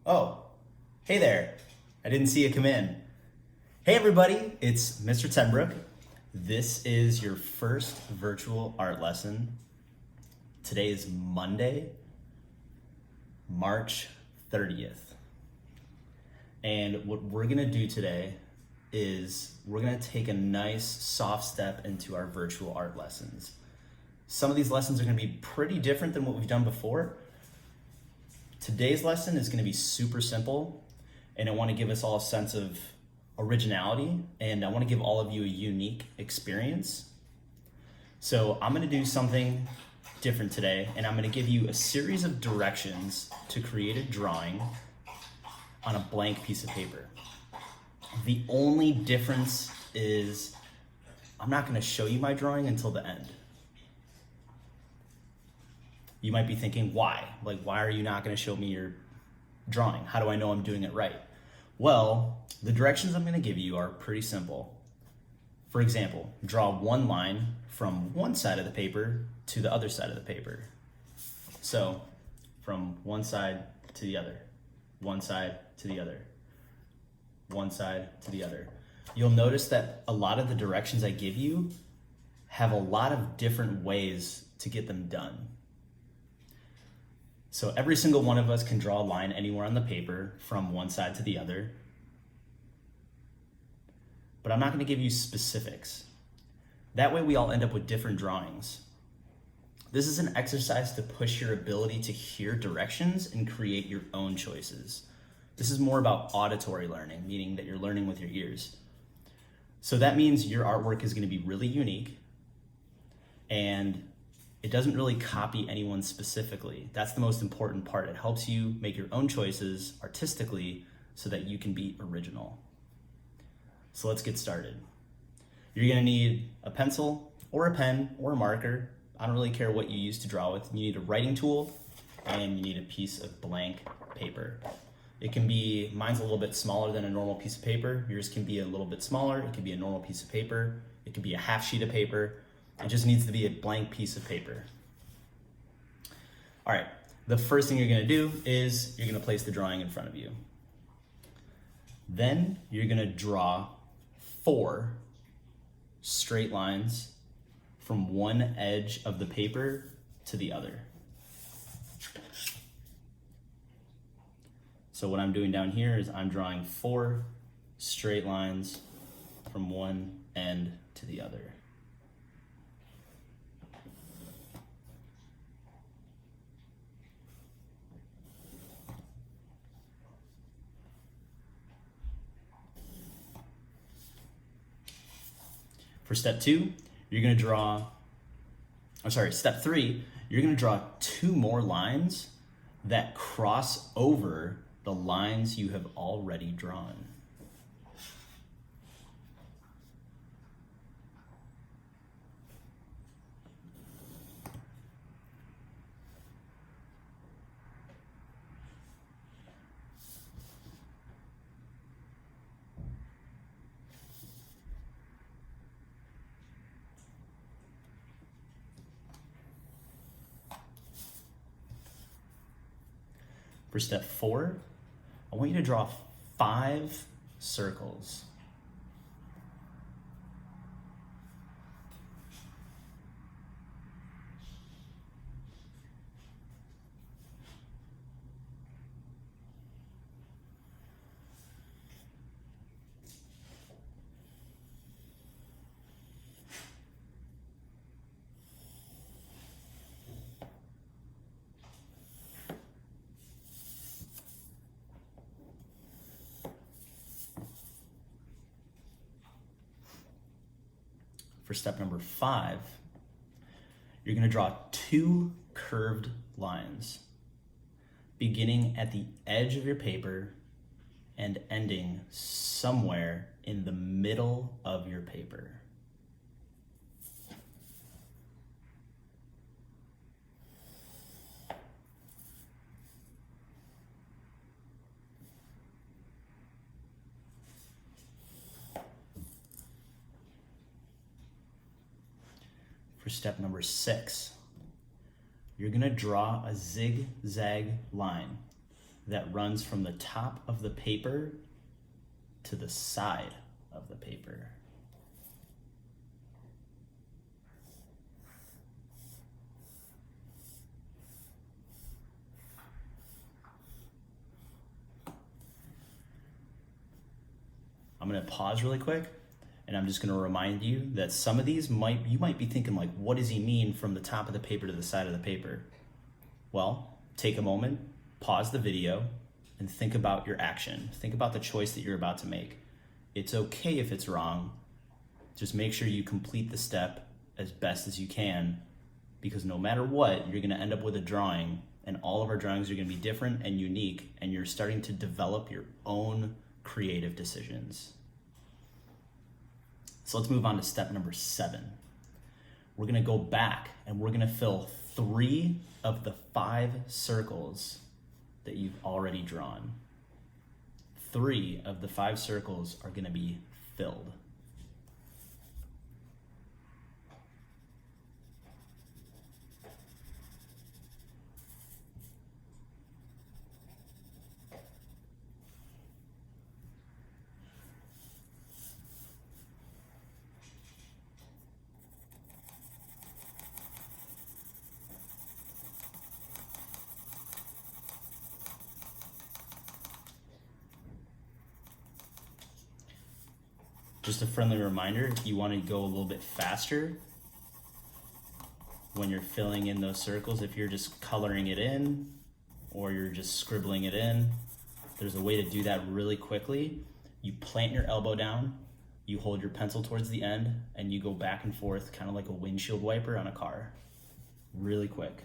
Oh, hey there. I didn't see you come in. Hey everybody, it's Mr. Tenbrook. This is your first virtual art lesson. Today is Monday, March 30th. And what we're gonna do today is we're gonna take a nice soft step into our virtual art lessons. Some of these lessons are gonna be pretty different than what we've done before. Today's lesson is gonna be super simple, and I wanna give us all a sense of originality, and I wanna give all of you a unique experience. So I'm gonna do something different today, and I'm gonna give you a series of directions to create a drawing on a blank piece of paper. The only difference is I'm not gonna show you my drawing until the end. You might be thinking, why? Like, why are you not gonna show me your drawing? How do I know I'm doing it right? Well, the directions I'm gonna give you are pretty simple. For example, draw one line from one side of the paper to the other side of the paper. So, from one side to the other, one side to the other, one side to the other. You'll notice that a lot of the directions I give you have a lot of different ways to get them done. So every single one of us can draw a line anywhere on the paper from one side to the other. But I'm not gonna give you specifics. That way we all end up with different drawings. This is an exercise to push your ability to hear directions and create your own choices. This is more about auditory learning, meaning that you're learning with your ears. So that means your artwork is gonna be really unique, and it doesn't really copy anyone specifically. That's the most important part. It helps you make your own choices artistically so that you can be original. So let's get started. You're gonna need a pencil or a pen or a marker. I don't really care what you use to draw with. You need a writing tool and you need a piece of blank paper. It can be, mine's a little bit smaller than a normal piece of paper. Yours can be a little bit smaller. It can be a normal piece of paper. It can be a half sheet of paper. It just needs to be a blank piece of paper. All right, the first thing you're gonna do is you're gonna place the drawing in front of you. Then you're gonna draw 4 straight lines from one edge of the paper to the other. So what I'm doing down here is I'm drawing 4 straight lines from one end to the other. For step 2, you're gonna draw, step 3, you're gonna draw 2 more lines that cross over the lines you have already drawn. For step 4, I want you to draw 5 circles. For step number 5, you're gonna draw 2 curved lines, beginning at the edge of your paper and ending somewhere in the middle of your paper. For step number 6, you're gonna draw a zigzag line that runs from the top of the paper to the side of the paper. I'm gonna pause really quick, and I'm just gonna remind you that some of these you might be thinking like, what does he mean from the top of the paper to the side of the paper? Well, take a moment, pause the video, and think about your action. Think about the choice that you're about to make. It's okay if it's wrong. Just make sure you complete the step as best as you can, because no matter what, you're gonna end up with a drawing, and all of our drawings are gonna be different and unique, and you're starting to develop your own creative decisions. So let's move on to step number 7. We're gonna go back and we're gonna fill 3 of the 5 circles that you've already drawn. 3 of the 5 circles are gonna be filled. Just a friendly reminder, if you want to go a little bit faster when you're filling in those circles, if you're just coloring it in or you're just scribbling it in, there's a way to do that really quickly. You plant your elbow down, you hold your pencil towards the end, and you go back and forth kind of like a windshield wiper on a car. Really quick.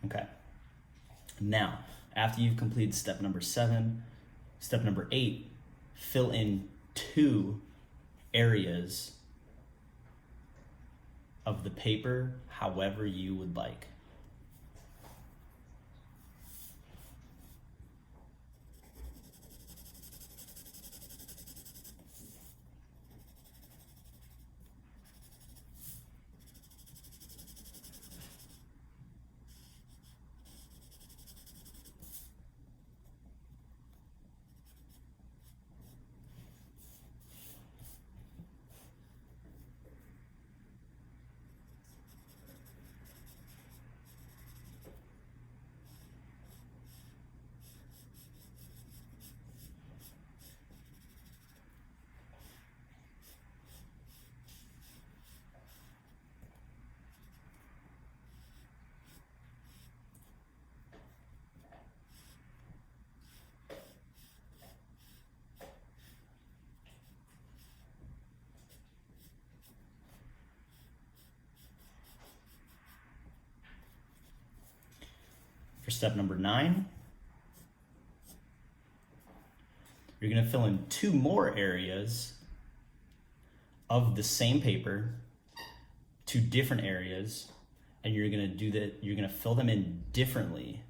Okay. Now, after you've completed step number 7, step number 8, fill in 2 areas of the paper however you would like. For step number 9, you're going to fill in 2 more areas of the same paper, 2 different areas, and you're going to do that. You're going to fill them in differently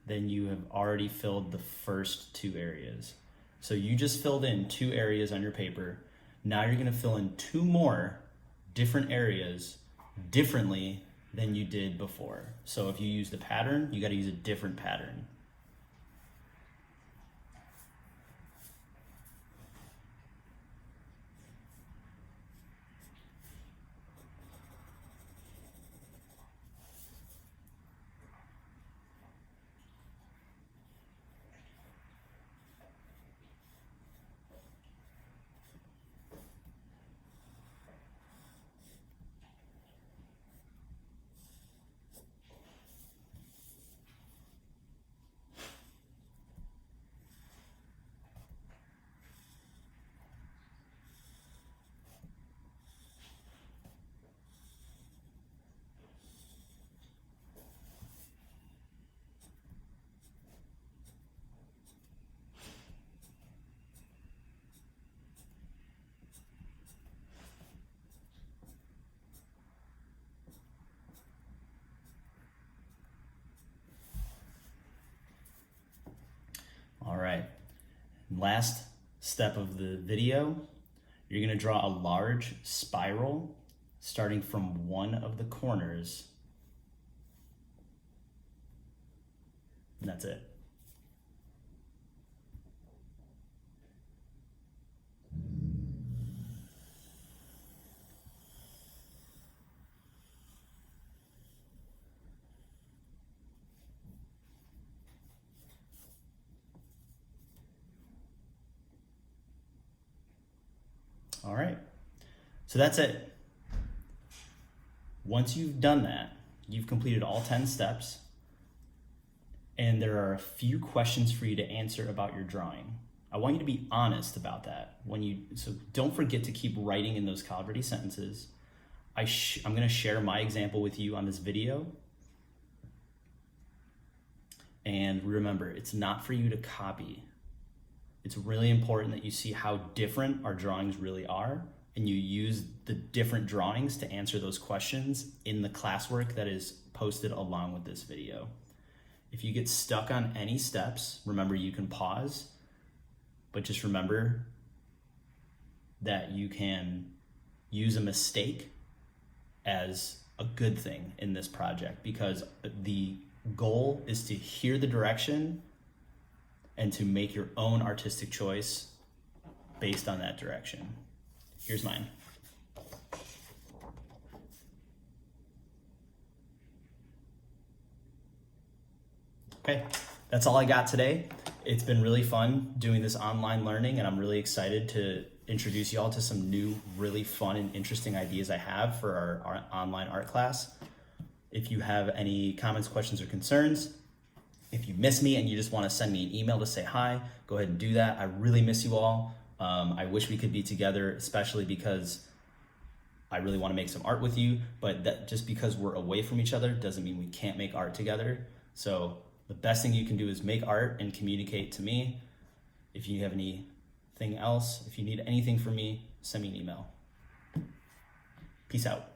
than you have already filled the first 2 areas. So you just filled in 2 areas on your paper. Now you're going to fill in 2 more different areas differently than you did before. So if you used a pattern, you got to use a different pattern. Last step of the video, you're gonna draw a large spiral starting from one of the corners. And that's it. All right, so that's it. Once you've done that, you've completed all 10 steps, and there are a few questions for you to answer about your drawing. I want you to be honest about that. So don't forget to keep writing in those college-ready sentences. I'm gonna share my example with you on this video. And remember, it's not for you to copy. It's really important that you see how different our drawings really are, and you use the different drawings to answer those questions in the classwork that is posted along with this video. If you get stuck on any steps, remember you can pause, but just remember that you can use a mistake as a good thing in this project, because the goal is to hear the direction and to make your own artistic choice based on that direction. Here's mine. Okay, that's all I got today. It's been really fun doing this online learning, and I'm really excited to introduce you all to some new, really fun and interesting ideas I have for our online art class. If you have any comments, questions, or concerns, if you miss me and you just want to send me an email to say hi, go ahead and do that. I really miss you all. I wish we could be together, especially because I really want to make some art with you, but that just because we're away from each other doesn't mean we can't make art together. So the best thing you can do is make art and communicate to me. If you have anything else, if you need anything from me, send me an email. Peace out.